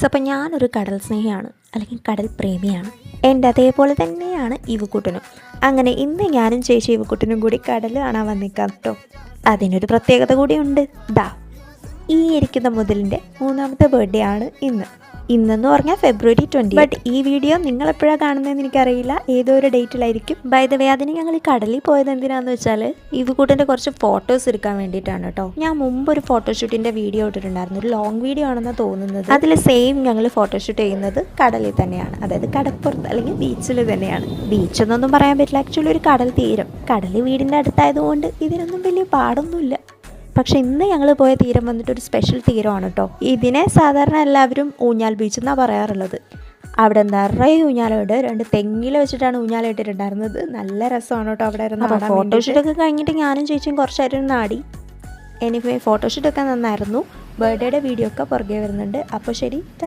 അപ്പം ഞാനൊരു കടൽ സ്നേഹിയാണ്, അല്ലെങ്കിൽ കടൽ പ്രേമിയാണ്. എൻ്റെ അതേപോലെ തന്നെയാണ് ഇവക്കുട്ടനും. അങ്ങനെ ഇന്ന് ഞാനും ചേച്ചി ഇവക്കുട്ടനും കൂടി കടൽ കാണാൻ വന്നിക്കാം കേട്ടോ. അതിനൊരു പ്രത്യേകത കൂടിയുണ്ട്. ഈ ഇരിക്കുന്ന മുതലിൻ്റെ 3ാമത്തെ ബർത്ത്ഡേ ആണ് ഇന്നെന്ന് പറഞ്ഞാൽ February 20. ബട്ട് ഈ വീഡിയോ നിങ്ങൾ എപ്പോഴാണ് കാണുന്നതെന്ന് എനിക്കറിയില്ല, ഏതോ ഒരു ഡേറ്റിലായിരിക്കും. ബൈ ദ വേ, അതിന് ഞങ്ങൾ ഈ കടലിൽ പോയത് എന്തിനാന്ന് വെച്ചാൽ ഇവക്കൂട്ടൻ്റെ കുറച്ച് ഫോട്ടോസ് എടുക്കാൻ വേണ്ടിയിട്ടാണ് കേട്ടോ. ഞാൻ മുമ്പ് ഒരു ഫോട്ടോഷൂട്ടിൻ്റെ വീഡിയോ ഇട്ടിട്ടുണ്ടായിരുന്നു, ഒരു ലോങ് വീഡിയോ ആണെന്നാണ് തോന്നുന്നത്. അതിൽ സെയിം ഞങ്ങൾ ഫോട്ടോഷൂട്ട് ചെയ്യുന്നത് കടലിൽ തന്നെയാണ്, അതായത് കടപ്പുറത്ത് അല്ലെങ്കിൽ ബീച്ചിൽ തന്നെയാണ്. ബീച്ചെന്നൊന്നും പറയാൻ പറ്റില്ല, ആക്ച്വലി ഒരു കടൽ തീരം. കടൽ വീടിൻ്റെ അടുത്തായതുകൊണ്ട് ഇതിനൊന്നും വലിയ പാടൊന്നുമില്ല. പക്ഷെ ഇന്ന് ഞങ്ങൾ പോയ തീരം വന്നിട്ട് ഒരു സ്പെഷ്യൽ തീരമാണ് കേട്ടോ. ഇതിനെ സാധാരണ എല്ലാവരും ഊഞ്ഞാൽ ബീച്ച് എന്നാണ് പറയാറുള്ളത്. അവിടെ നിറയെ ഊഞ്ഞാലുണ്ട്, 2 തെങ്ങിൽ വെച്ചിട്ടാണ് ഊഞ്ഞാൽ ഇട്ടിട്ടുണ്ടായിരുന്നത്. നല്ല രസമാണ് കേട്ടോ അവിടെ ഇരുന്ന്. അപ്പോൾ ഫോട്ടോഷൂട്ടൊക്കെ കഴിഞ്ഞിട്ട് ഞാനും ചേച്ചിയും കുറച്ചായിരുന്നു നാടി. എനിവേ ഫോട്ടോഷൂട്ടൊക്കെ നന്നായിരുന്നു. ബർത്ത്ഡേയുടെ വീഡിയോ ഒക്കെ പുറകെ വരുന്നുണ്ട്. അപ്പോൾ ശരി.